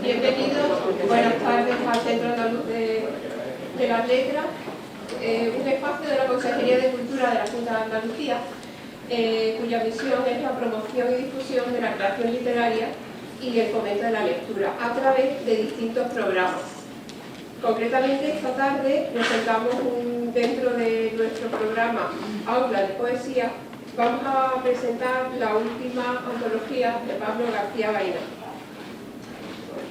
Bienvenidos, buenas tardes al Centro Andaluz de las Letras, un espacio de la Consejería de Cultura de la Junta de Andalucía, cuya misión es la promoción y difusión de la creación literaria y el fomento de la lectura a través de distintos programas. Concretamente, esta tarde presentamos dentro de nuestro programa Aula de Poesía, vamos a presentar la última antología de Pablo García Baena,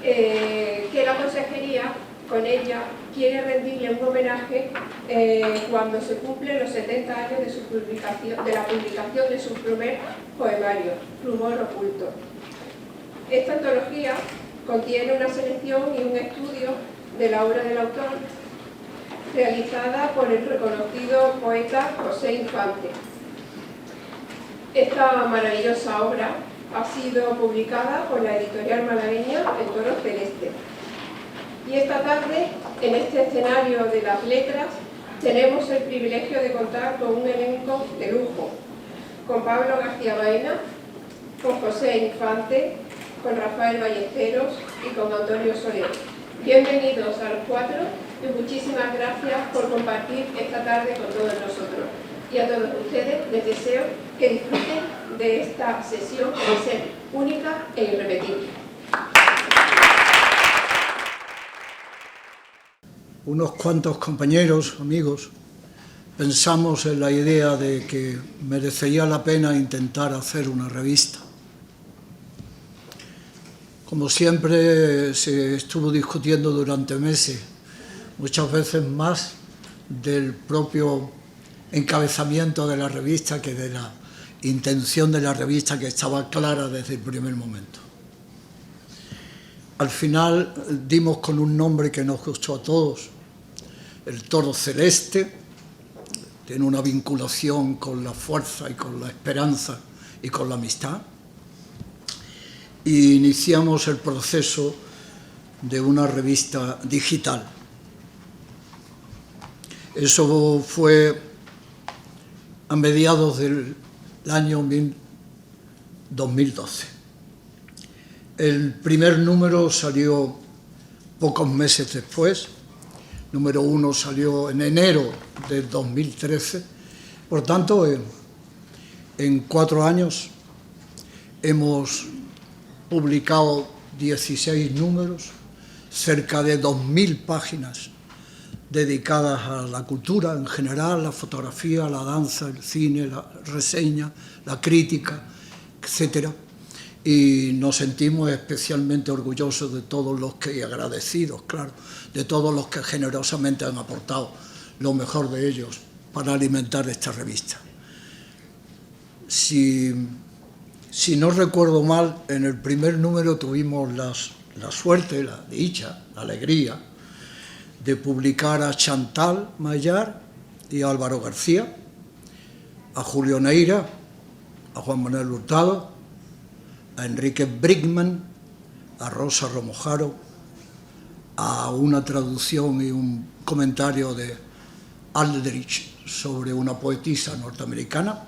que la Consejería, con ella, quiere rendirle un homenaje cuando se cumplen los 70 años de la publicación de su primer poemario, Rumor Oculto. Esta antología contiene una selección y un estudio de la obra del autor, realizada por el reconocido poeta José Infante. Esta maravillosa obra ha sido publicada por la editorial malagueña El Toro Celeste. Y esta tarde, en este escenario de las letras, tenemos el privilegio de contar con un elenco de lujo, con Pablo García Baena, con José Infante, con Rafael Ballesteros y con Antonio Soler. Bienvenidos a los cuatro y muchísimas gracias por compartir esta tarde con todos nosotros. Y a todos ustedes les deseo que disfruten de esta sesión que va a ser única e irrepetible. Unos cuantos compañeros, amigos, pensamos en la idea de que merecería la pena intentar hacer una revista. Como siempre, se estuvo discutiendo durante meses, muchas veces más del propio encabezamiento de la revista que de la intención de la revista, que estaba clara desde el primer momento. Al final dimos con un nombre que nos gustó a todos, El Toro Celeste. Tiene una vinculación con la fuerza y con la esperanza y con la amistad. Y iniciamos el proceso de una revista digital. Eso fue a mediados del año 2012. El primer número salió pocos meses después. Número 1 salió en enero del 2013. Por tanto, en 4 años hemos publicado 16 números, cerca de 2.000 páginas dedicadas a la cultura en general, la fotografía, la danza, el cine, la reseña, la crítica, etc. Y nos sentimos especialmente orgullosos de todos los que, y agradecidos, claro, de todos los que generosamente han aportado lo mejor de ellos para alimentar esta revista. Si no recuerdo mal, en el primer número tuvimos la suerte, la dicha, la alegría de publicar a Chantal Mayar y a Álvaro García, a Julio Neira, a Juan Manuel Hurtado, a Enrique Brickman, a Rosa Romojaro, a una traducción y un comentario de Aldrich sobre una poetisa norteamericana,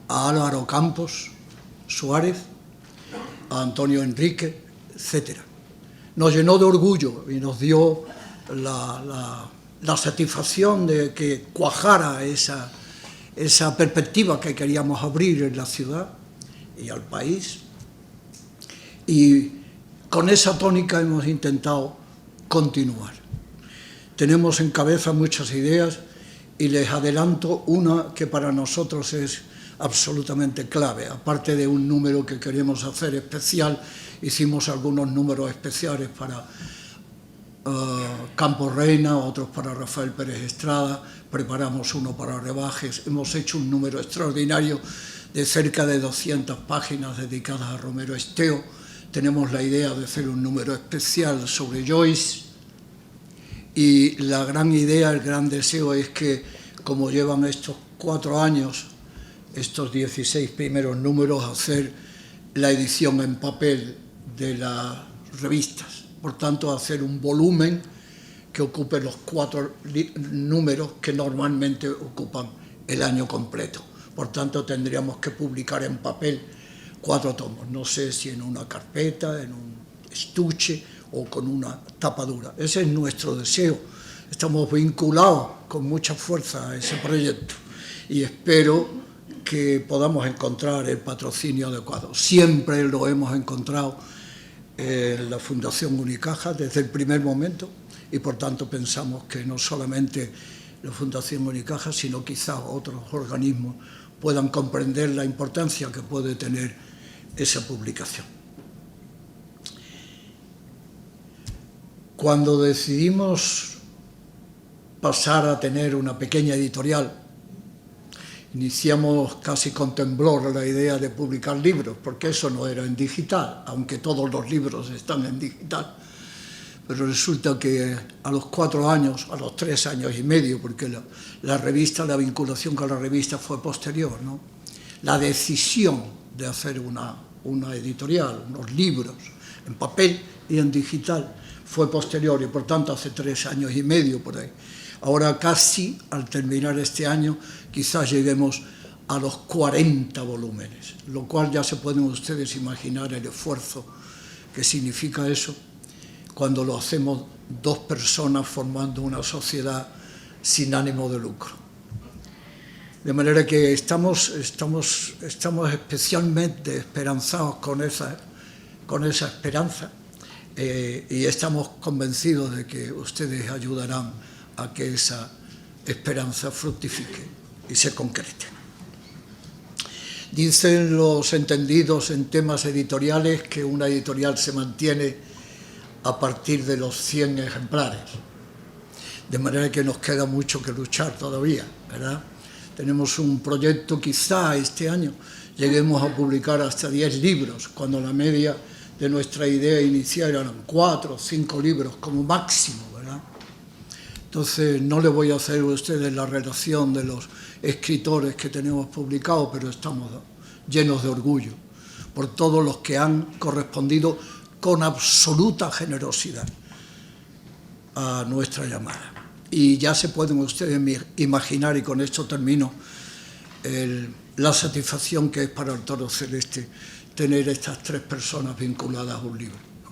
a Álvaro Campos Suárez, a Antonio Enrique, etc. Nos llenó de orgullo y nos dio la satisfacción de que cuajara esa perspectiva que queríamos abrir en la ciudad y al país. Y con esa tónica hemos intentado continuar. Tenemos en cabeza muchas ideas y les adelanto una que para nosotros es absolutamente clave. Aparte de un número que queremos hacer especial, hicimos algunos números especiales para Campos Reina, otros para Rafael Pérez Estrada, preparamos uno para Rebajes, hemos hecho un número extraordinario de cerca de 200 páginas dedicadas a Romero Esteo. Tenemos la idea de hacer un número especial sobre Joyce y la gran idea, el gran deseo es que, como llevan estos 4 años, estos 16 primeros números, hacer la edición en papel de las revistas. Por tanto, hacer un volumen que ocupe los 4 números que normalmente ocupan el año completo. Por tanto, tendríamos que publicar en papel 4 tomos, no sé si en una carpeta, en un estuche o con una tapadura. Ese es nuestro deseo. Estamos vinculados con mucha fuerza a ese proyecto y espero que podamos encontrar el patrocinio adecuado. Siempre lo hemos encontrado en la Fundación Unicaja desde el primer momento y por tanto pensamos que no solamente la Fundación Unicaja, sino quizás otros organismos puedan comprender la importancia que puede tener esa publicación. Cuando decidimos pasar a tener una pequeña editorial, iniciamos casi con temblor la idea de publicar libros, porque eso no era en digital, aunque todos los libros están en digital. Pero resulta que a los 4 años, a los 3 años y medio, porque la revista, la vinculación con la revista fue posterior, ¿no? La decisión de hacer una editorial, unos libros en papel y en digital, fue posterior y por tanto hace 3 años y medio por ahí. Ahora casi, al terminar este año, quizás lleguemos a los 40 volúmenes, lo cual ya se pueden ustedes imaginar el esfuerzo que significa eso cuando lo hacemos 2 personas formando una sociedad sin ánimo de lucro. De manera que estamos especialmente esperanzados con esa esperanza y estamos convencidos de que ustedes ayudarán a que esa esperanza fructifique y se concrete. Dicen los entendidos en temas editoriales que una editorial se mantiene a partir de los 100 ejemplares, de manera que nos queda mucho que luchar todavía, ¿verdad? Tenemos un proyecto, quizá este año lleguemos a publicar hasta 10 libros, cuando la media de nuestra idea inicial eran 4 o 5 libros como máximo, ¿verdad? Entonces no le voy a hacer a ustedes la relación de los escritores que tenemos publicados, pero estamos llenos de orgullo por todos los que han correspondido con absoluta generosidad a nuestra llamada. Y ya se pueden ustedes imaginar, y con esto termino, la satisfacción que es para el Toro Celeste tener estas 3 personas vinculadas a un libro, ¿no?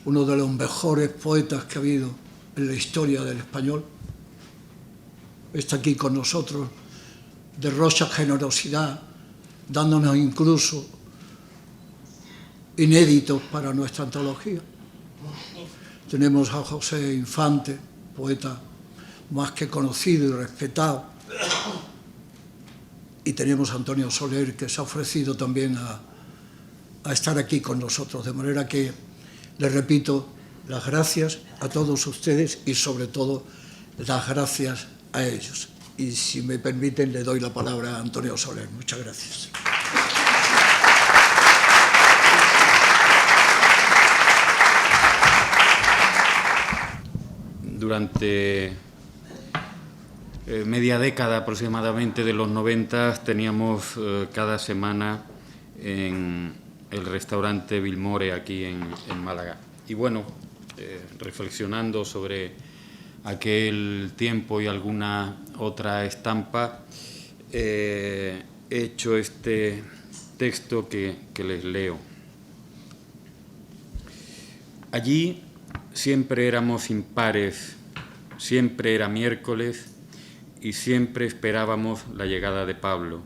Uno de los mejores poetas que ha habido en la historia del español está aquí con nosotros, derrocha generosidad, dándonos incluso inéditos para nuestra antología. Tenemos a José Infante, poeta más que conocido y respetado, y tenemos a Antonio Soler, que se ha ofrecido también a estar aquí con nosotros, de manera que les repito las gracias a todos ustedes y sobre todo las gracias a ellos. Y si me permiten le doy la palabra a Antonio Soler. Muchas gracias. Durante media década aproximadamente de los 90 teníamos cada semana en el restaurante Vilmore aquí en Málaga. Y bueno, reflexionando sobre aquel tiempo y alguna otra estampa, he hecho este texto que les leo. Allí siempre éramos impares, siempre era miércoles y siempre esperábamos la llegada de Pablo.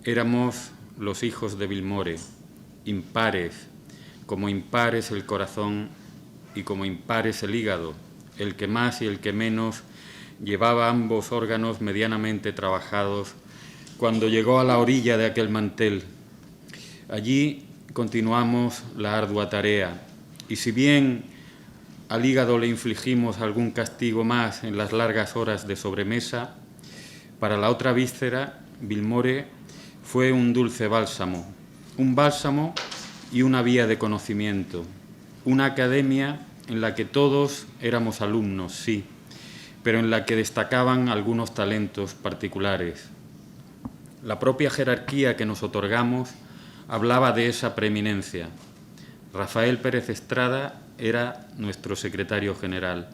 Éramos los hijos de Vilmore, impares, como impares el corazón y como impares el hígado, el que más y el que menos llevaba ambos órganos medianamente trabajados cuando llegó a la orilla de aquel mantel. Allí continuamos la ardua tarea, y si bien al hígado le infligimos algún castigo más en las largas horas de sobremesa, para la otra víscera, Vilmore fue un dulce bálsamo, un bálsamo y una vía de conocimiento, una academia en la que todos éramos alumnos, sí, pero en la que destacaban algunos talentos particulares. La propia jerarquía que nos otorgamos hablaba de esa preeminencia. Rafael Pérez Estrada era nuestro secretario general,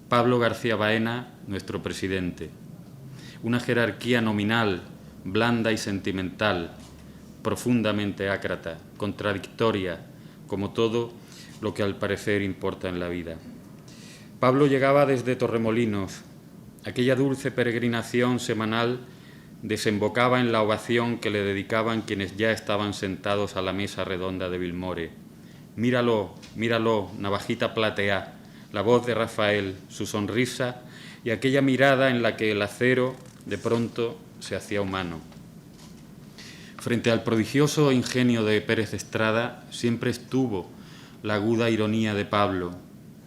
Pablo García Baena nuestro presidente. Una jerarquía nominal, blanda y sentimental, profundamente ácrata, contradictoria, como todo lo que al parecer importa en la vida. Pablo llegaba desde Torremolinos. Aquella dulce peregrinación semanal desembocaba en la ovación que le dedicaban quienes ya estaban sentados a la mesa redonda de Vilmore. Míralo, míralo, navajita platea, la voz de Rafael, su sonrisa y aquella mirada en la que el acero de pronto se hacía humano. Frente al prodigioso ingenio de Pérez Estrada siempre estuvo la aguda ironía de Pablo,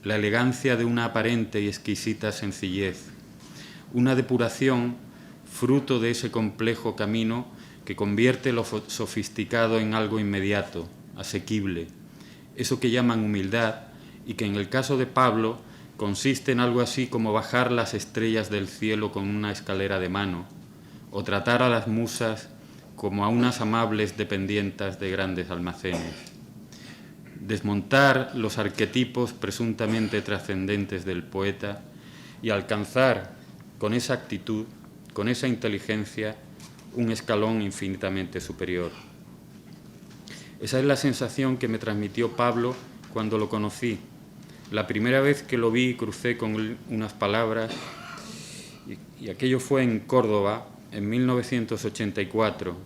la elegancia de una aparente y exquisita sencillez, una depuración fruto de ese complejo camino que convierte lo sofisticado en algo inmediato, asequible, eso que llaman humildad y que en el caso de Pablo consiste en algo así como bajar las estrellas del cielo con una escalera de mano o tratar a las musas como a unas amables dependientas de grandes almacenes. Desmontar los arquetipos presuntamente trascendentes del poeta y alcanzar con esa actitud, con esa inteligencia, un escalón infinitamente superior. Esa es la sensación que me transmitió Pablo cuando lo conocí. La primera vez que lo vi crucé con él unas palabras y aquello fue en Córdoba en 1984.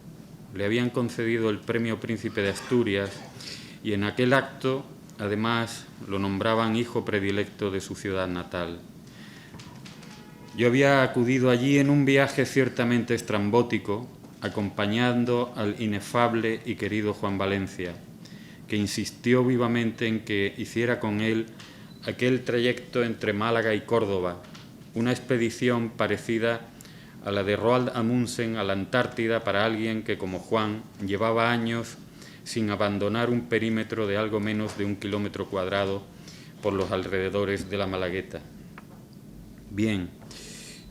Le habían concedido el Premio Príncipe de Asturias y en aquel acto, además, lo nombraban hijo predilecto de su ciudad natal. Yo había acudido allí en un viaje ciertamente estrambótico, acompañando al inefable y querido Juan Valencia, que insistió vivamente en que hiciera con él aquel trayecto entre Málaga y Córdoba, una expedición parecida a la de Roald Amundsen a la Antártida para alguien que, como Juan, llevaba años sin abandonar un perímetro de algo menos de 1 kilómetro cuadrado por los alrededores de la Malagueta. Bien,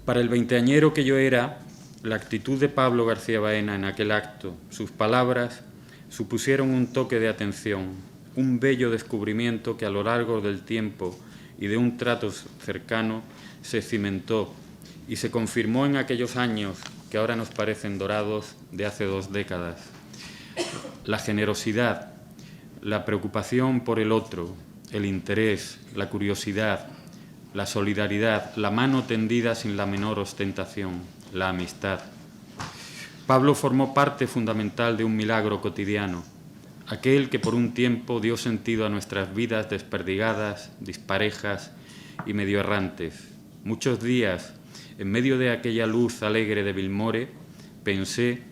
para el veinteañero que yo era, la actitud de Pablo García Baena en aquel acto, sus palabras, supusieron un toque de atención, un bello descubrimiento que a lo largo del tiempo y de un trato cercano se cimentó y se confirmó en aquellos años que ahora nos parecen dorados de hace 2 décadas. La generosidad, la preocupación por el otro, el interés, la curiosidad, la solidaridad, la mano tendida sin la menor ostentación, la amistad. Pablo formó parte fundamental de un milagro cotidiano, aquel que por un tiempo dio sentido a nuestras vidas desperdigadas, disparejas y medio errantes. Muchos días, en medio de aquella luz alegre de Vilmore, pensé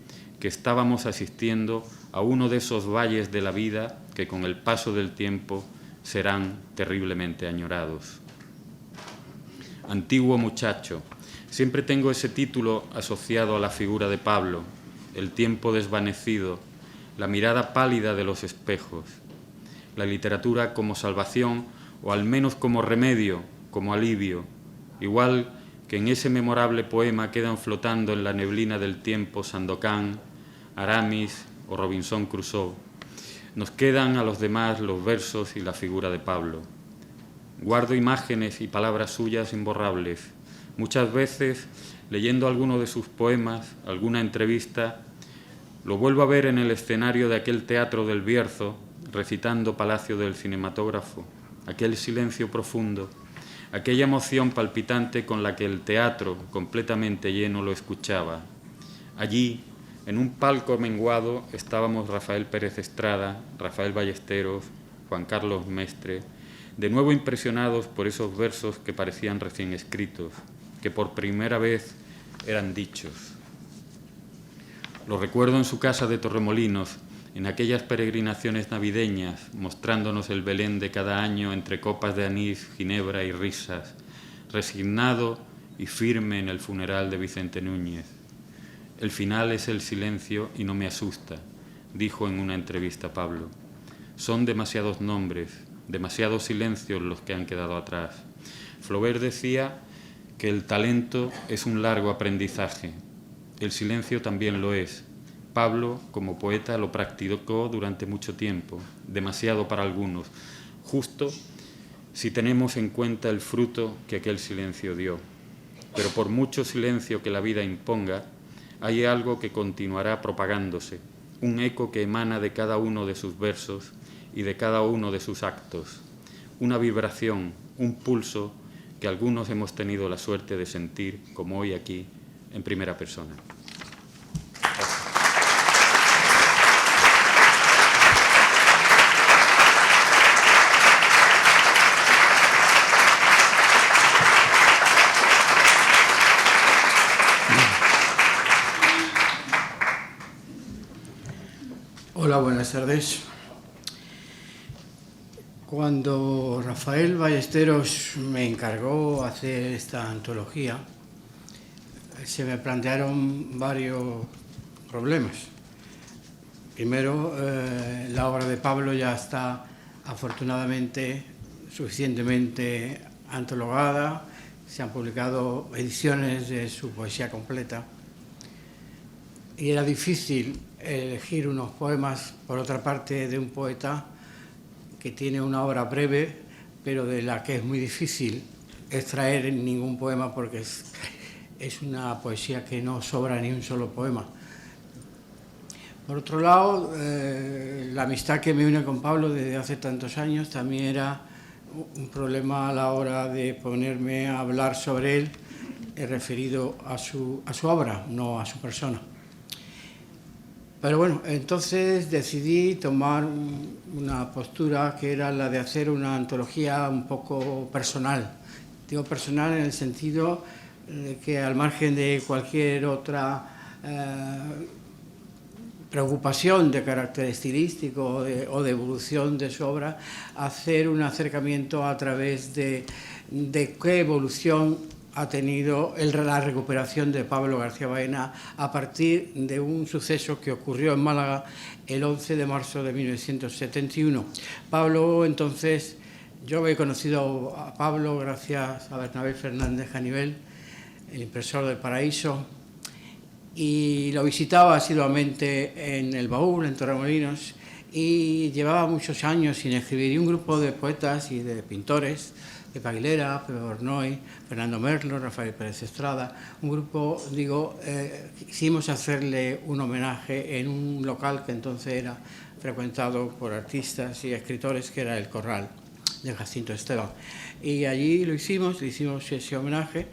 que estábamos asistiendo a uno de esos valles de la vida que con el paso del tiempo serán terriblemente añorados. Antiguo muchacho, siempre tengo ese título asociado a la figura de Pablo, el tiempo desvanecido, la mirada pálida de los espejos, la literatura como salvación o al menos como remedio, como alivio, igual que en ese memorable poema quedan flotando en la neblina del tiempo Sandokan, Aramis o Robinson Crusoe. Nos quedan a los demás los versos y la figura de Pablo. Guardo imágenes y palabras suyas imborrables. Muchas veces, leyendo alguno de sus poemas, alguna entrevista, lo vuelvo a ver en el escenario de aquel teatro del Bierzo, recitando Palacio del Cinematógrafo, aquel silencio profundo, aquella emoción palpitante con la que el teatro, completamente lleno, lo escuchaba. Allí, en un palco menguado, estábamos Rafael Pérez Estrada, Rafael Ballesteros, Juan Carlos Mestre, de nuevo impresionados por esos versos que parecían recién escritos, que por primera vez eran dichos. Lo recuerdo en su casa de Torremolinos, en aquellas peregrinaciones navideñas, mostrándonos el Belén de cada año entre copas de anís, ginebra y risas, resignado y firme en el funeral de Vicente Núñez. El final es el silencio y no me asusta, dijo en una entrevista Pablo. Son demasiados nombres, demasiados silencios los que han quedado atrás. Flaubert decía que el talento es un largo aprendizaje. El silencio también lo es. Pablo, como poeta, lo practicó durante mucho tiempo, demasiado para algunos, justo si tenemos en cuenta el fruto que aquel silencio dio. Pero por mucho silencio que la vida imponga, hay algo que continuará propagándose, un eco que emana de cada uno de sus versos y de cada uno de sus actos, una vibración, un pulso que algunos hemos tenido la suerte de sentir, como hoy aquí, en primera persona. Hola, buenas tardes. Cuando Rafael Ballesteros me encargó hacer esta antología, se me plantearon varios problemas. Primero, la obra de Pablo ya está afortunadamente suficientemente antologada, se han publicado ediciones de su poesía completa y era difícil elegir unos poemas, por otra parte, de un poeta que tiene una obra breve, pero de la que es muy difícil extraer ningún poema porque es una poesía que no sobra ni un solo poema. Por otro lado, la amistad que me une con Pablo desde hace tantos años también era un problema a la hora de ponerme a hablar sobre él, referido a su obra, no a su persona. Pero bueno, entonces decidí tomar una postura que era la de hacer una antología un poco personal. Digo personal en el sentido de que al margen de cualquier otra preocupación de carácter estilístico o de evolución de su obra, hacer un acercamiento a través de qué evolución ha tenido la recuperación de Pablo García Baena a partir de un suceso que ocurrió en Málaga el 11 de marzo de 1971. Pablo, entonces, yo he conocido a Pablo gracias a Bernabé Fernández Janivel, el impresor del Paraíso, y lo visitaba asiduamente en El Baúl, en Torremolinos, y llevaba muchos años sin escribir, y un grupo de poetas y de pintores, Pepe Aguilera, Pepe Bornoy, Fernando Merlo, Rafael Pérez Estrada, un grupo, quisimos hacerle un homenaje en un local que entonces era frecuentado por artistas y escritores, que era el Corral de Jacinto Esteban. Y allí le hicimos ese homenaje,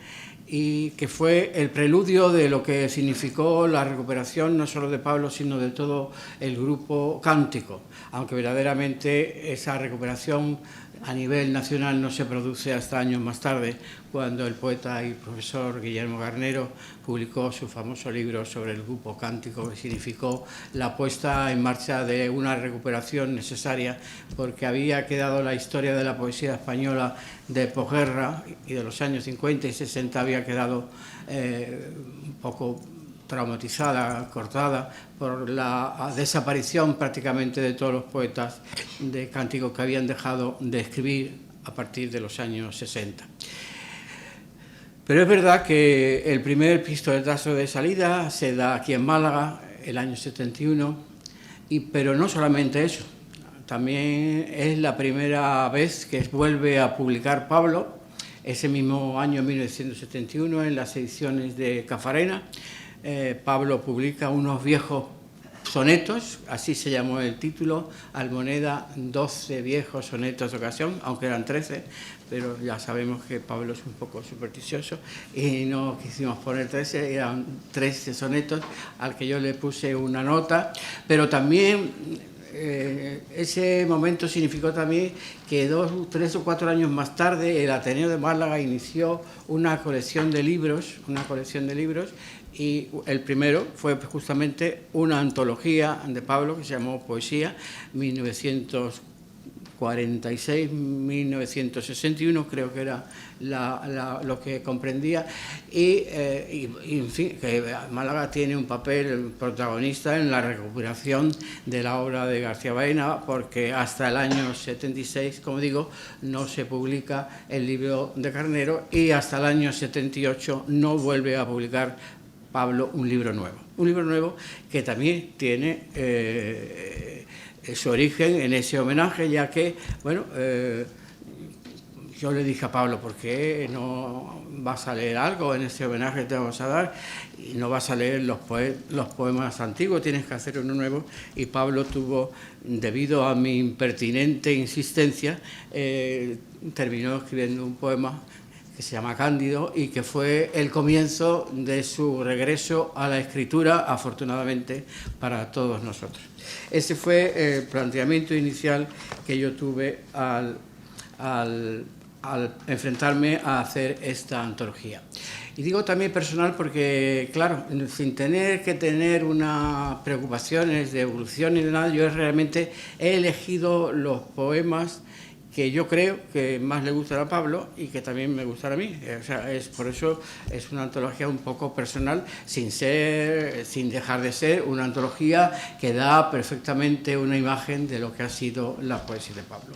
y que fue el preludio de lo que significó la recuperación no solo de Pablo, sino de todo el grupo Cántico, aunque verdaderamente esa recuperación a nivel nacional no se produce hasta años más tarde, cuando el poeta y profesor Guillermo Garnero publicó su famoso libro sobre el grupo Cántico, que significó la puesta en marcha de una recuperación necesaria, porque había quedado la historia de la poesía española de posguerra y de los años 50 y 60 había quedado un poco traumatizada, cortada por la desaparición prácticamente de todos los poetas de cánticos que habían dejado de escribir a partir de los años 60. Pero es verdad que el primer pistoletazo de salida se da aquí en Málaga, el año 71, pero no solamente eso, también es la primera vez que vuelve a publicar Pablo, ese mismo año 1971, en las ediciones de Cafarena. Pablo publica unos viejos sonetos, así se llamó el título, Almoneda, 12 viejos sonetos de ocasión, aunque eran 13, pero ya sabemos que Pablo es un poco supersticioso y no quisimos poner 13, eran 13 sonetos al que yo le puse una nota, pero también ese momento significó también que 2, 3 o 4 años más tarde el Ateneo de Málaga inició una colección de libros, y el primero fue justamente una antología de Pablo que se llamó Poesía, 1946-1961, creo que era lo que comprendía, y en fin, que Málaga tiene un papel protagonista en la recuperación de la obra de García Baena, porque hasta el año 76, como digo, no se publica el libro de Carnero, y hasta el año 78 no vuelve a publicar Pablo un libro nuevo que también tiene su origen en ese homenaje, ya que, bueno, yo le dije a Pablo, ¿por qué no vas a leer algo en ese homenaje que te vamos a dar? Y no vas a leer los poemas antiguos, tienes que hacer uno nuevo. Y Pablo tuvo, debido a mi impertinente insistencia, terminó escribiendo un poema que se llama Cándido y que fue el comienzo de su regreso a la escritura, afortunadamente para todos nosotros. Ese fue el planteamiento inicial que yo tuve al enfrentarme a hacer esta antología. Y digo también personal porque, claro, sin tener que tener unas preocupaciones de evolución ni de nada, yo realmente he elegido los poemas que yo creo que más le gustan a Pablo y que también me gustan a mí. O sea, por eso es una antología un poco personal, sin dejar de ser una antología que da perfectamente una imagen de lo que ha sido la poesía de Pablo.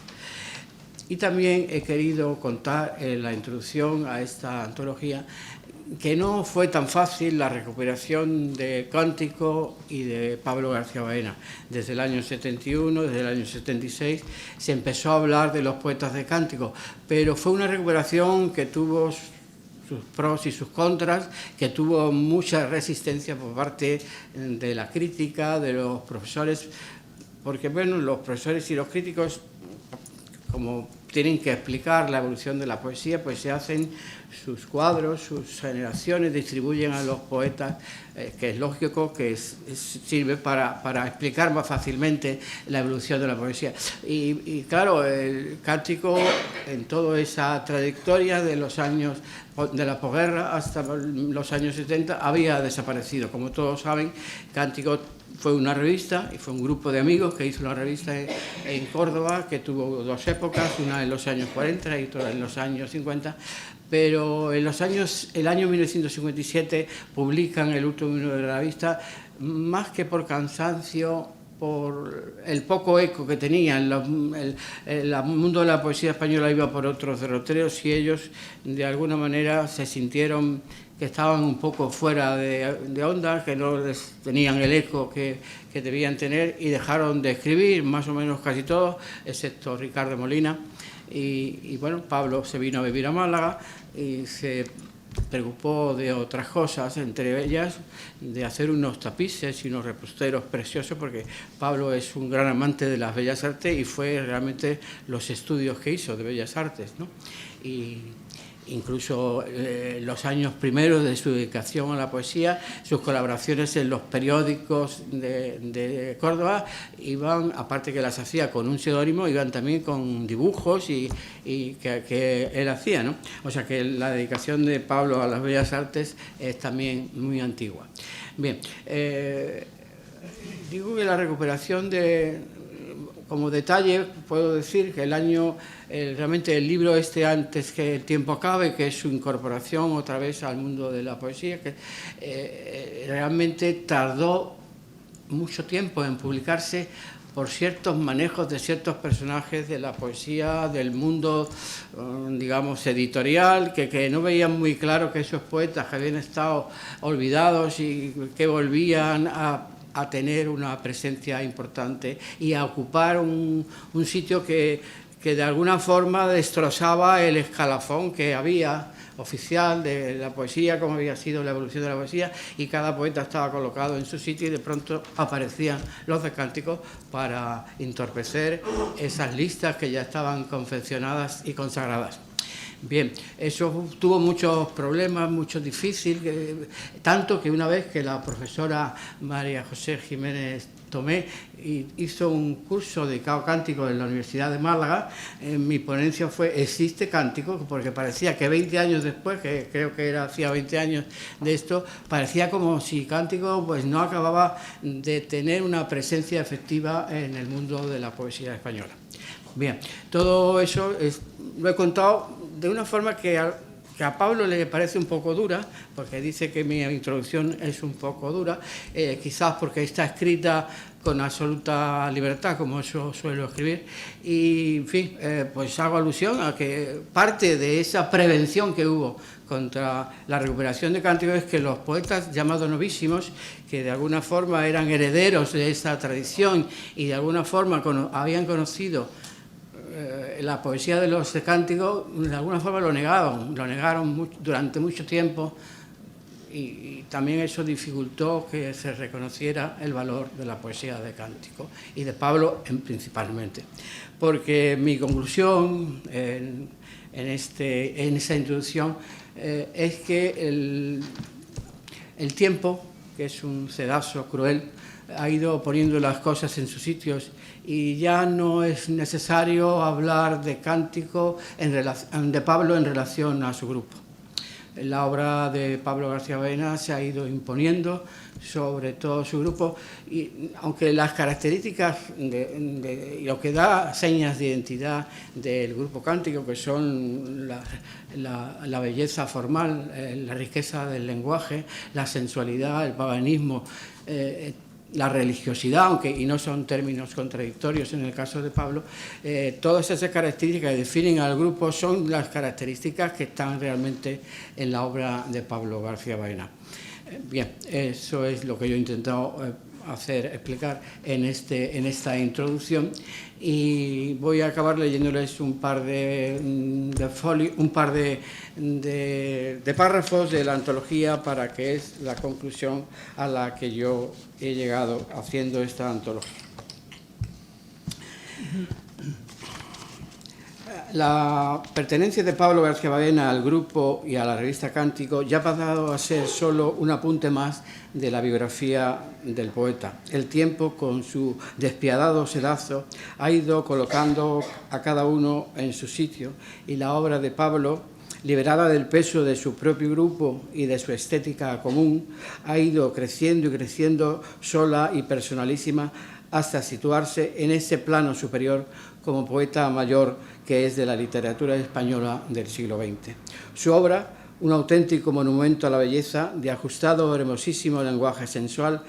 Y también he querido contar en la introducción a esta antología que no fue tan fácil la recuperación de Cántico y de Pablo García Baena. Desde el año 71, desde el año 76, se empezó a hablar de los poetas de Cántico, pero fue una recuperación que tuvo sus pros y sus contras, que tuvo mucha resistencia por parte de la crítica, de los profesores, porque bueno, los profesores y los críticos, como tienen que explicar la evolución de la poesía, pues se hacen sus cuadros, sus generaciones, distribuyen a los poetas, que es lógico, que sirve para explicar más fácilmente la evolución de la poesía. Y claro, el Cántico, en toda esa trayectoria de los años de la posguerra hasta los años 70, había desaparecido. Como todos saben, Cántico fue una revista y fue un grupo de amigos que hizo una revista en Córdoba que tuvo dos épocas, una en los años 40 y otra en los años 50, pero el año 1957 publican el último número de la revista, más que por cansancio, por el poco eco que tenía. El mundo de la poesía española iba por otros derroteros y ellos de alguna manera se sintieron que estaban un poco fuera de onda, que no les tenían el eco que debían tener y dejaron de escribir, más o menos casi todos, excepto Ricardo Molina. Y bueno, Pablo se vino a vivir a Málaga y se preocupó de otras cosas, entre ellas de hacer unos tapices y unos reposteros preciosos, porque Pablo es un gran amante de las bellas artes y fue realmente los estudios que hizo de bellas artes, ¿no? Y incluso los años primeros de su dedicación a la poesía, sus colaboraciones en los periódicos de Córdoba iban, aparte que las hacía con un seudónimo, iban también con dibujos y que él hacía, ¿no? O sea que la dedicación de Pablo a las bellas artes es también muy antigua. Bien, digo que la recuperación como detalle, puedo decir que realmente el libro Antes que el tiempo acabe, que es su incorporación otra vez al mundo de la poesía, que realmente tardó mucho tiempo en publicarse por ciertos manejos de ciertos personajes de la poesía, del mundo, digamos, editorial, que no veían muy claro que esos poetas que habían estado olvidados y que volvían a tener una presencia importante y a ocupar un sitio que de alguna forma destrozaba el escalafón que había oficial de la poesía, como había sido la evolución de la poesía, y cada poeta estaba colocado en su sitio y de pronto aparecían los de Cánticos para entorpecer esas listas que ya estaban confeccionadas y consagradas. Bien, eso tuvo muchos problemas, mucho difícil, tanto que una vez que la profesora María José Jiménez Tomé hizo un curso dedicado a Cántico en la Universidad de Málaga, mi ponencia fue ¿existe Cántico? Porque parecía que 20 años después, que creo que hacía 20 años de esto, parecía como si Cántico pues no acababa de tener una presencia efectiva en el mundo de la poesía española. Bien, todo eso lo he contado de una forma que a Pablo le parece un poco dura, porque dice que mi introducción es un poco dura, quizás porque está escrita con absoluta libertad, como yo suelo escribir, y en fin, pues hago alusión a que parte de esa prevención que hubo contra la recuperación de Cánticos es que los poetas llamados novísimos, que de alguna forma eran herederos de esa tradición y de alguna forma habían conocido la poesía de los cánticos de alguna forma lo negaron durante mucho tiempo, y también eso dificultó que se reconociera el valor de la poesía de cántico y de Pablo principalmente. Porque mi conclusión en esa introducción es que el tiempo, que es un cedazo cruel, ha ido poniendo las cosas en sus sitios y ya no es necesario hablar de cántico de Pablo en relación a su grupo. La obra de Pablo García Baena se ha ido imponiendo sobre todo su grupo, y aunque las características y lo que da señas de identidad del grupo cántico, que son la belleza formal, la riqueza del lenguaje, la sensualidad, el paganismo, la religiosidad, y no son términos contradictorios en el caso de Pablo, todas esas características que definen al grupo son las características que están realmente en la obra de Pablo García Baena. Bien, eso es lo que yo he intentado explicar en esta introducción, y voy a acabar leyéndoles un par de párrafos de la antología, para que es la conclusión a la que yo he llegado haciendo esta antología. La pertenencia de Pablo García Baena al grupo y a la revista Cántico ya ha pasado a ser solo un apunte más de la biografía del poeta. El tiempo, con su despiadado sedazo, ha ido colocando a cada uno en su sitio, y la obra de Pablo, liberada del peso de su propio grupo y de su estética común, ha ido creciendo y creciendo sola y personalísima, hasta situarse en ese plano superior como poeta mayor que es de la literatura española del siglo XX. Su obra, un auténtico monumento a la belleza, de ajustado, hermosísimo lenguaje sensual,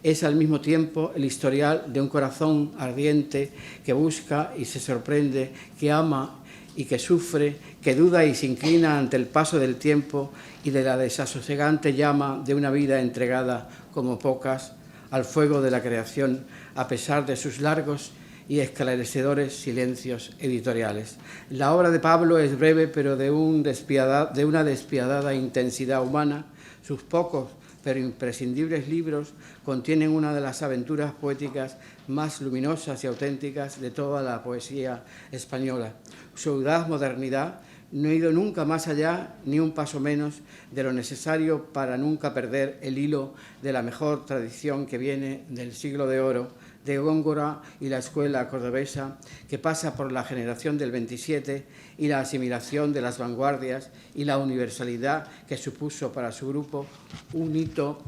es al mismo tiempo el historial de un corazón ardiente que busca y se sorprende, que ama y que sufre, que duda y se inclina ante el paso del tiempo y de la desasosegante llama de una vida entregada como pocas al fuego de la creación, a pesar de sus largos y esclarecedores silencios editoriales. La obra de Pablo es breve, pero de una despiadada intensidad humana. Sus pocos pero imprescindibles libros contienen una de las aventuras poéticas más luminosas y auténticas de toda la poesía española. Su audaz modernidad no ha ido nunca más allá, ni un paso menos, de lo necesario para nunca perder el hilo de la mejor tradición que viene del siglo de oro, de Góngora y la escuela cordobesa, que pasa por la generación del 27 y la asimilación de las vanguardias y la universalidad que supuso para su grupo un hito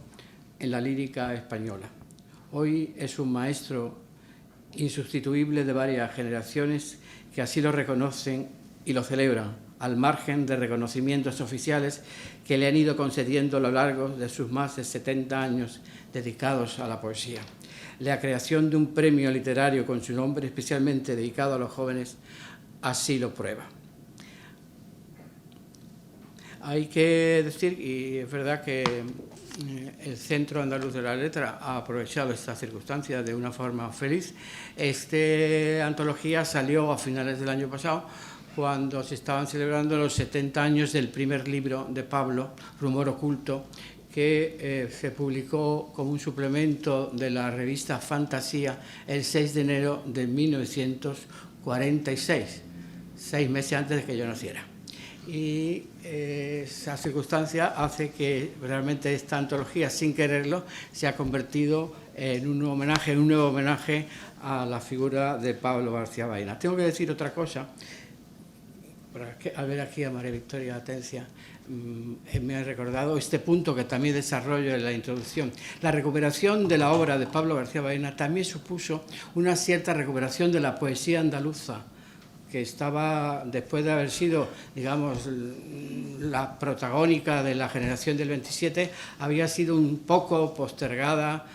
en la lírica española. Hoy es un maestro insustituible de varias generaciones que así lo reconocen y lo celebran, al margen de reconocimientos oficiales que le han ido concediendo a lo largo de sus más de 70 años dedicados a la poesía. La creación de un premio literario con su nombre, especialmente dedicado a los jóvenes, así lo prueba. Hay que decir, y es verdad que el Centro Andaluz de la Letra ha aprovechado esta circunstancia de una forma feliz. Esta antología salió a finales del año pasado, cuando se estaban celebrando los 70 años del primer libro de Pablo, Rumor Oculto, que se publicó como un suplemento de la revista Fantasía el 6 de enero de 1946, 6 meses antes de que yo naciera. Y esa circunstancia hace que realmente esta antología, sin quererlo, se ha convertido en un nuevo homenaje a la figura de Pablo García Baena. Tengo que decir otra cosa. Al ver aquí a María Victoria Atencia, me ha recordado este punto que también desarrollo en la introducción. La recuperación de la obra de Pablo García Baena también supuso una cierta recuperación de la poesía andaluza, que estaba, después de haber sido, digamos, la protagónica de la generación del 27, había sido un poco postergada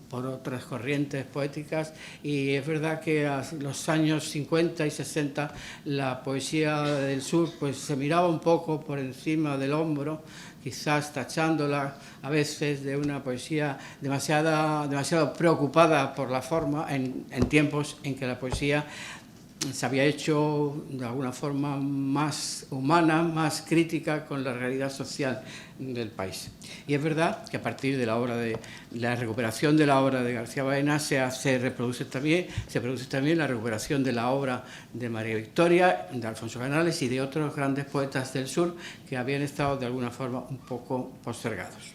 por otras corrientes poéticas, y es verdad que a los años 50 y 60 la poesía del sur pues se miraba un poco por encima del hombro, quizás tachándola a veces de una poesía demasiado preocupada por la forma, en tiempos en que la poesía se había hecho de alguna forma más humana, más crítica con la realidad social del país. Y es verdad que a partir de la recuperación de la obra de García Baena se produce también la recuperación de la obra de María Victoria, de Alfonso Canales y de otros grandes poetas del sur que habían estado de alguna forma un poco postergados.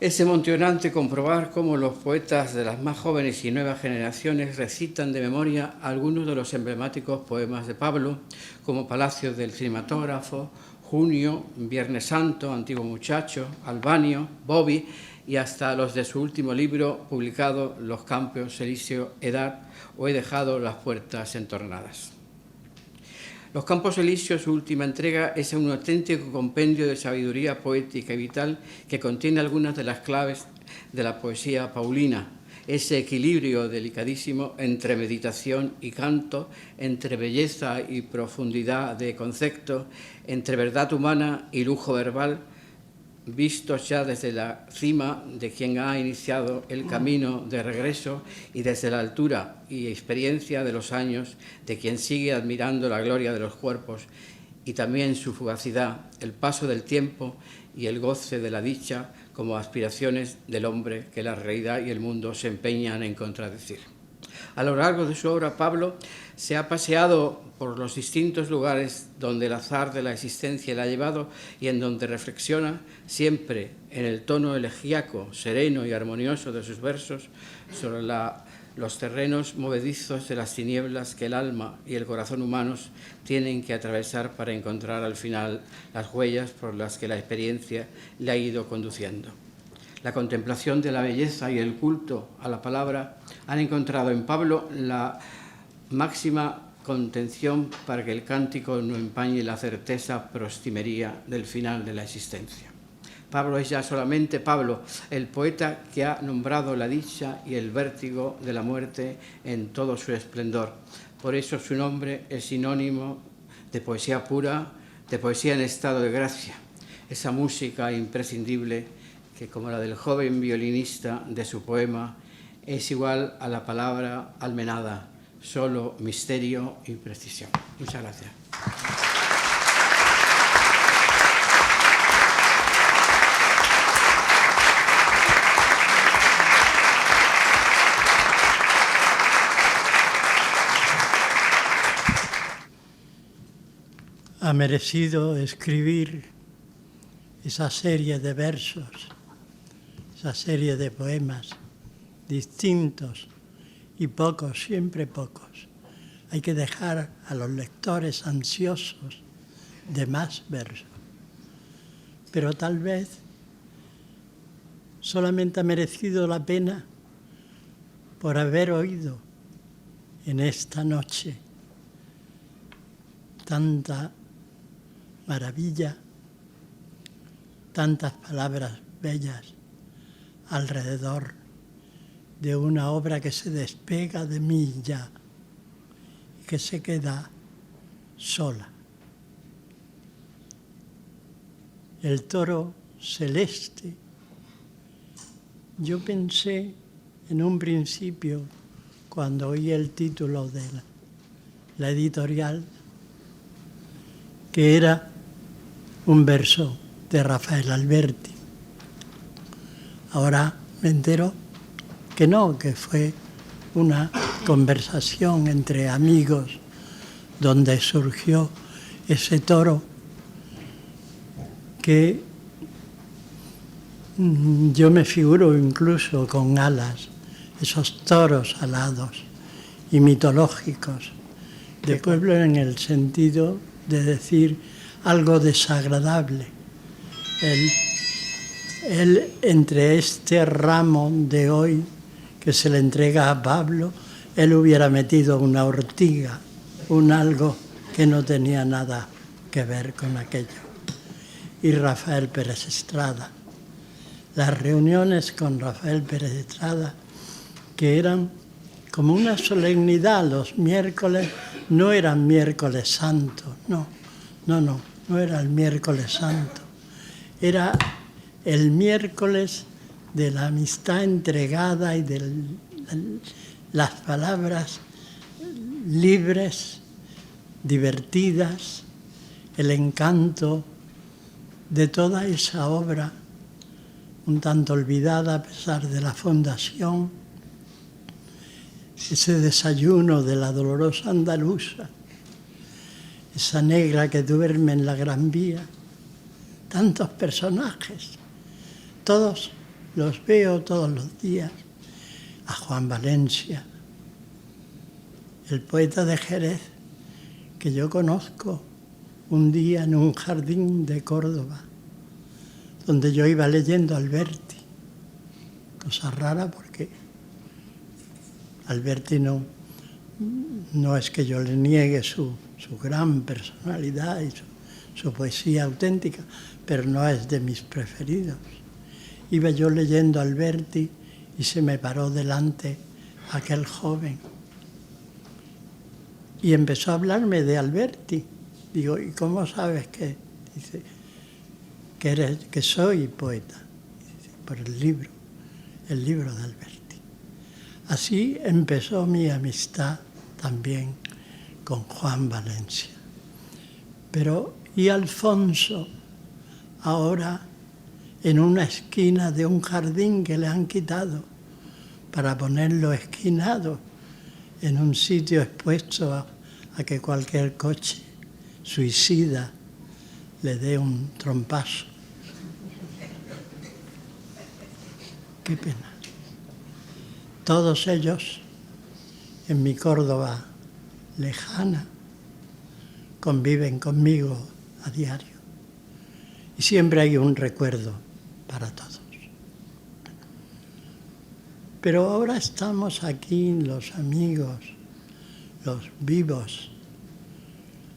Es emocionante comprobar cómo los poetas de las más jóvenes y nuevas generaciones recitan de memoria algunos de los emblemáticos poemas de Pablo, como Palacios del Cinematógrafo, Junio, Viernes Santo, Antiguo Muchacho, Albanio, Bobby y hasta los de su último libro publicado, Los Campos Elíseos, Edad o He dejado las puertas entornadas. Los Campos Elíseos, su última entrega, es un auténtico compendio de sabiduría poética y vital que contiene algunas de las claves de la poesía paulina, ese equilibrio delicadísimo entre meditación y canto, entre belleza y profundidad de concepto, entre verdad humana y lujo verbal, vistos ya desde la cima de quien ha iniciado el camino de regreso y desde la altura y experiencia de los años de quien sigue admirando la gloria de los cuerpos y también su fugacidad, el paso del tiempo y el goce de la dicha como aspiraciones del hombre que la realidad y el mundo se empeñan en contradecir. A lo largo de su obra, Pablo se ha paseado por los distintos lugares donde el azar de la existencia le ha llevado y en donde reflexiona, siempre en el tono elegíaco, sereno y armonioso de sus versos, sobre los terrenos movedizos de las tinieblas que el alma y el corazón humanos tienen que atravesar para encontrar al final las huellas por las que la experiencia le ha ido conduciendo. La contemplación de la belleza y el culto a la palabra han encontrado en Pablo la máxima contención para que el cántico no empañe la certeza prostimería del final de la existencia. Pablo es ya solamente Pablo, el poeta que ha nombrado la dicha y el vértigo de la muerte en todo su esplendor. Por eso su nombre es sinónimo de poesía pura, de poesía en estado de gracia, esa música imprescindible que, como la del joven violinista de su poema, es igual a la palabra almenada, solo misterio y precisión. Muchas gracias. Ha merecido escribir esa serie de versos, esa serie de poemas distintos y pocos, siempre pocos. Hay que dejar a los lectores ansiosos de más versos. Pero tal vez solamente ha merecido la pena por haber oído en esta noche tanta maravilla, tantas palabras bellas alrededor de una obra que se despega de mí ya y que se queda sola. El toro celeste. Yo pensé en un principio, cuando oí el título de la editorial, que era un verso de Rafael Alberti. Ahora me entero que no, que fue una conversación entre amigos donde surgió ese toro que yo me figuro incluso con alas, esos toros alados y mitológicos de pueblo en el sentido de decir algo desagradable. Él, entre este ramo de hoy que se le entrega a Pablo, él hubiera metido una ortiga, un algo que no tenía nada que ver con aquello. Y Rafael Pérez Estrada. Las reuniones con Rafael Pérez Estrada, que eran como una solemnidad los miércoles, no eran miércoles santo, no era el miércoles santo, era el miércoles de la amistad entregada y de las palabras libres, divertidas, el encanto de toda esa obra, un tanto olvidada a pesar de la fundación, ese desayuno de la dolorosa andaluza, esa negra que duerme en la Gran Vía, tantos personajes, todos los veo todos los días, a Juan Valencia, el poeta de Jerez, que yo conozco un día en un jardín de Córdoba, donde yo iba leyendo Alberti, cosa rara porque Alberti no es que yo le niegue su gran personalidad y su poesía auténtica, pero no es de mis preferidos. Iba yo leyendo Alberti y se me paró delante aquel joven y empezó a hablarme de Alberti. Digo, ¿y cómo sabes que? Dice, que soy poeta. Dice, por el libro de Alberti. Así empezó mi amistad también con Juan Valencia. Pero, ¿y Alfonso? Ahora en una esquina de un jardín que le han quitado para ponerlo esquinado en un sitio expuesto a que cualquier coche suicida le dé un trompazo. Qué pena. Todos ellos, en mi Córdoba lejana, conviven conmigo a diario. Y siempre hay un recuerdo para todos. Pero ahora estamos aquí los amigos, los vivos,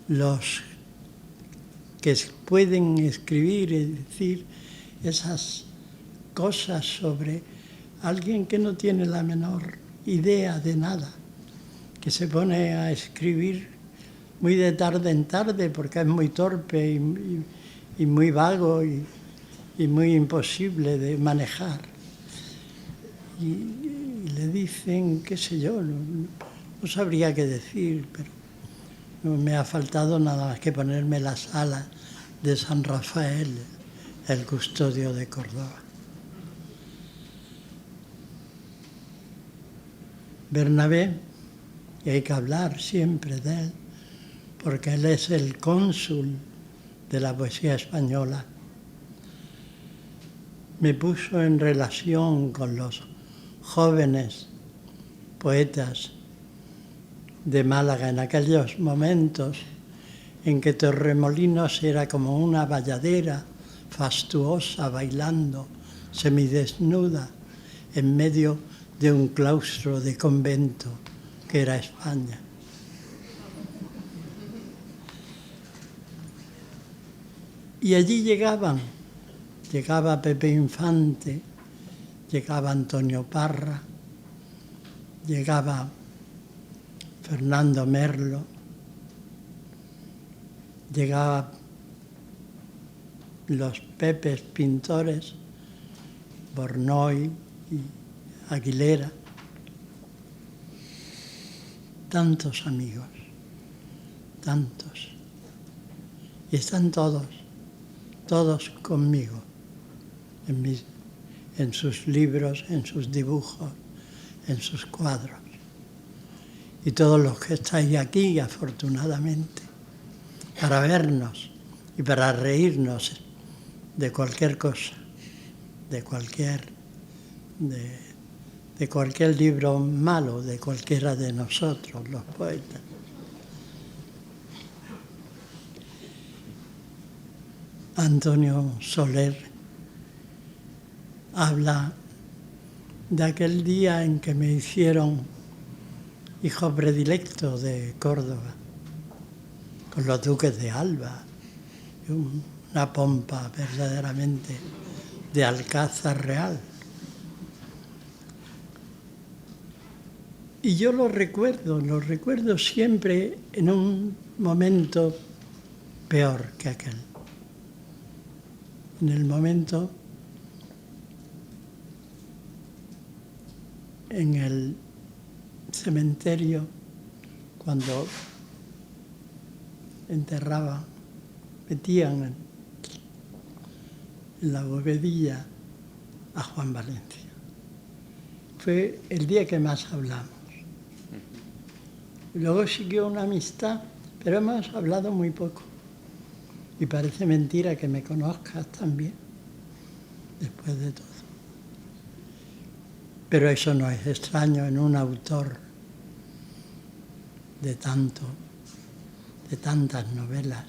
los que pueden escribir y decir esas cosas sobre alguien que no tiene la menor idea de nada, que se pone a escribir muy de tarde en tarde porque es muy torpe y muy vago y muy imposible de manejar. Y le dicen, qué sé yo, no sabría qué decir, pero no me ha faltado nada más que ponerme las alas de San Rafael, el custodio de Córdoba. Bernabé, y hay que hablar siempre de él, porque él es el cónsul de la poesía española, me puso en relación con los jóvenes poetas de Málaga en aquellos momentos en que Torremolinos era como una valladera fastuosa bailando, semidesnuda, en medio de un claustro de convento que era España. Y allí llegaba Pepe Infante, llegaba Antonio Parra, llegaba Fernando Merlo, llegaba los Pepes pintores, Bornoy y Aguilera, tantos amigos, tantos. Y están todos conmigo, en sus libros, en sus dibujos, en sus cuadros. Y todos los que estáis aquí, afortunadamente, para vernos y para reírnos de cualquier cosa, de cualquier libro malo, de cualquiera de nosotros, los poetas. Antonio Soler habla de aquel día en que me hicieron hijo predilecto de Córdoba, con los duques de Alba, una pompa verdaderamente de alcázar real. Y yo lo recuerdo siempre en un momento peor que aquel. En el momento en el cementerio cuando enterraban, metían en la bovedilla a Juan Valencia. Fue el día que más hablamos. Luego siguió una amistad, pero hemos hablado muy poco. Y parece mentira que me conozcas también, después de todo. Pero eso no es extraño en un autor de tantas novelas,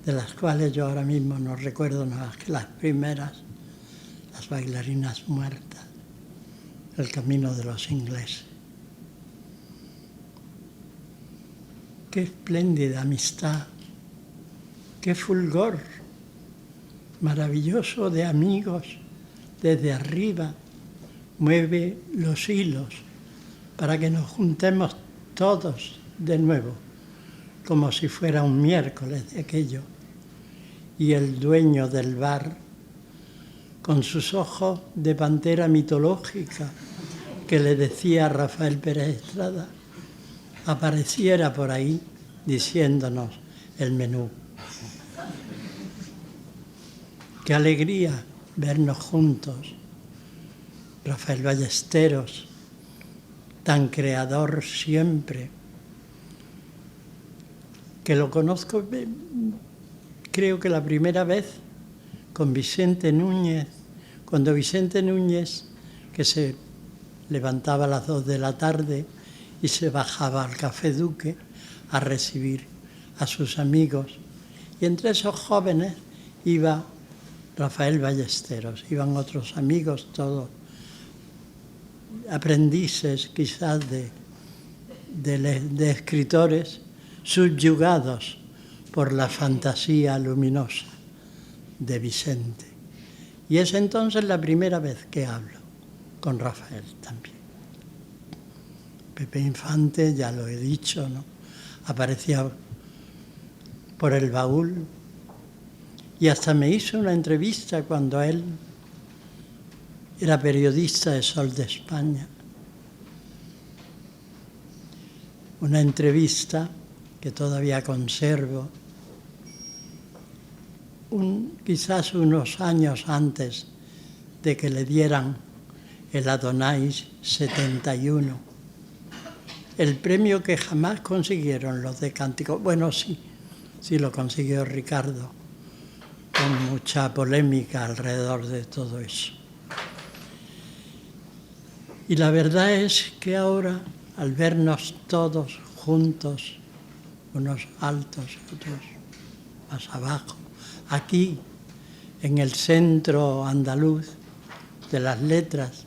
de las cuales yo ahora mismo no recuerdo nada más que las primeras, Las bailarinas muertas, El camino de los ingleses. Qué espléndida amistad, qué fulgor maravilloso de amigos desde arriba mueve los hilos para que nos juntemos todos de nuevo, como si fuera un miércoles de aquello. Y el dueño del bar, con sus ojos de pantera mitológica, que le decía a Rafael Pérez Estrada, apareciera por ahí diciéndonos el menú. Qué alegría vernos juntos. Rafael Ballesteros, tan creador siempre, que lo conozco, creo que la primera vez con Vicente Núñez, cuando Vicente Núñez, que se levantaba a las 2 de la tarde y se bajaba al Café Duque a recibir a sus amigos. Y entre esos jóvenes iba Rafael Ballesteros, iban otros amigos, todos aprendices quizás de escritores subyugados por la fantasía luminosa de Vicente. Y es entonces la primera vez que hablo con Rafael también. Pepe Infante, ya lo he dicho, ¿no? Aparecía por el baúl y hasta me hizo una entrevista cuando él era periodista de Sol de España. Una entrevista que todavía conservo, quizás unos años antes de que le dieran el Adonais 71, el premio que jamás consiguieron los de Cántico. Bueno, sí lo consiguió Ricardo, con mucha polémica alrededor de todo eso. Y la verdad es que ahora, al vernos todos juntos, unos altos y otros más abajo, aquí, en el centro andaluz de las letras,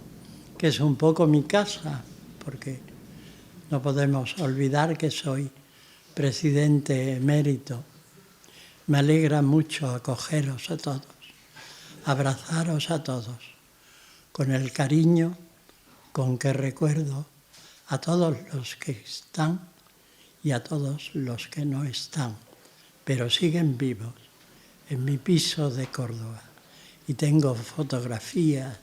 que es un poco mi casa, porque no podemos olvidar que soy presidente emérito. Me alegra mucho acogeros a todos, abrazaros a todos, con el cariño con que recuerdo a todos los que están y a todos los que no están, pero siguen vivos en mi piso de Córdoba. Y tengo fotografías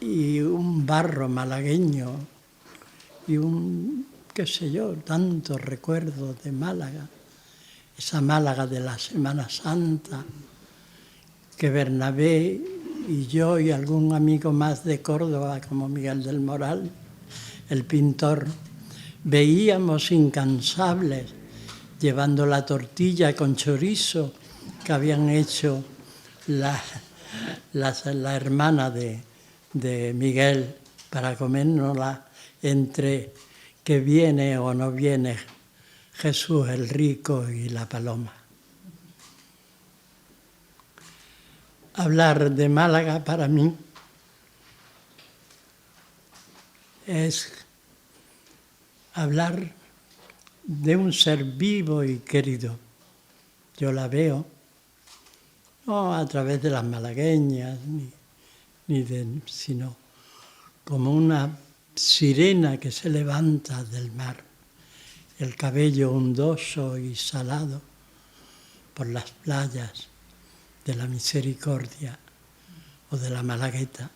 y un barro malagueño y tantos recuerdos de Málaga. Esa Málaga de la Semana Santa, que Bernabé y yo y algún amigo más de Córdoba, como Miguel del Moral, el pintor, veíamos incansables, llevando la tortilla con chorizo que habían hecho la hermana de Miguel para comérnosla entre que viene o no viene Jesús el Rico y la Paloma. Hablar de Málaga para mí es hablar de un ser vivo y querido. Yo la veo, no a través de las malagueñas, sino como una sirena que se levanta del mar, el cabello ondoso y salado por las playas de la Misericordia o de la Malagueta.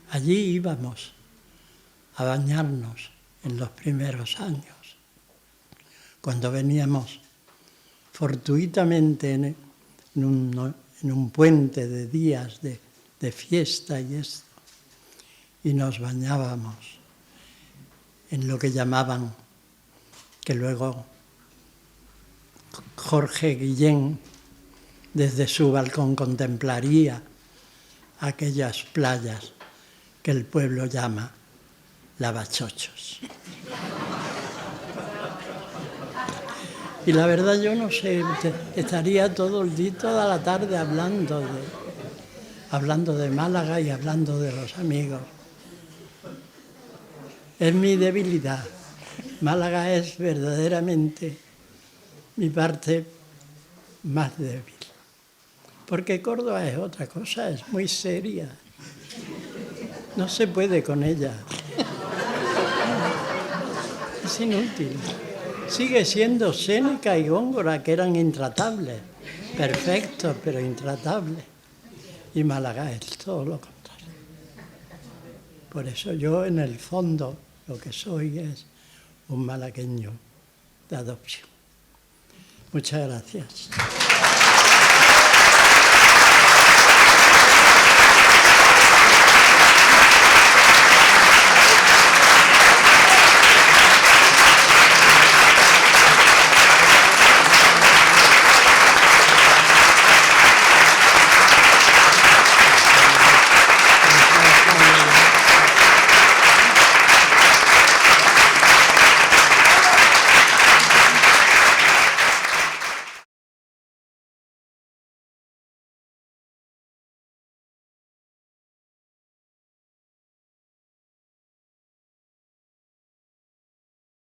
Allí íbamos a bañarnos en los primeros años, cuando veníamos fortuitamente en un puente de días de fiesta y esto, y nos bañábamos en lo que llamaban, que luego Jorge Guillén desde su balcón contemplaría aquellas playas que el pueblo llama lavachochos. Y la verdad yo no sé, estaría todo el día, toda la tarde hablando de Málaga y hablando de los amigos. Es mi debilidad. Málaga es verdaderamente mi parte más débil. Porque Córdoba es otra cosa, es muy seria. No se puede con ella. Es inútil. Sigue siendo Séneca y Góngora, que eran intratables. Perfectos, pero intratables. Y Málaga es todo lo contrario. Por eso yo, en el fondo, lo que soy es un malagueño de adopción. Muchas gracias.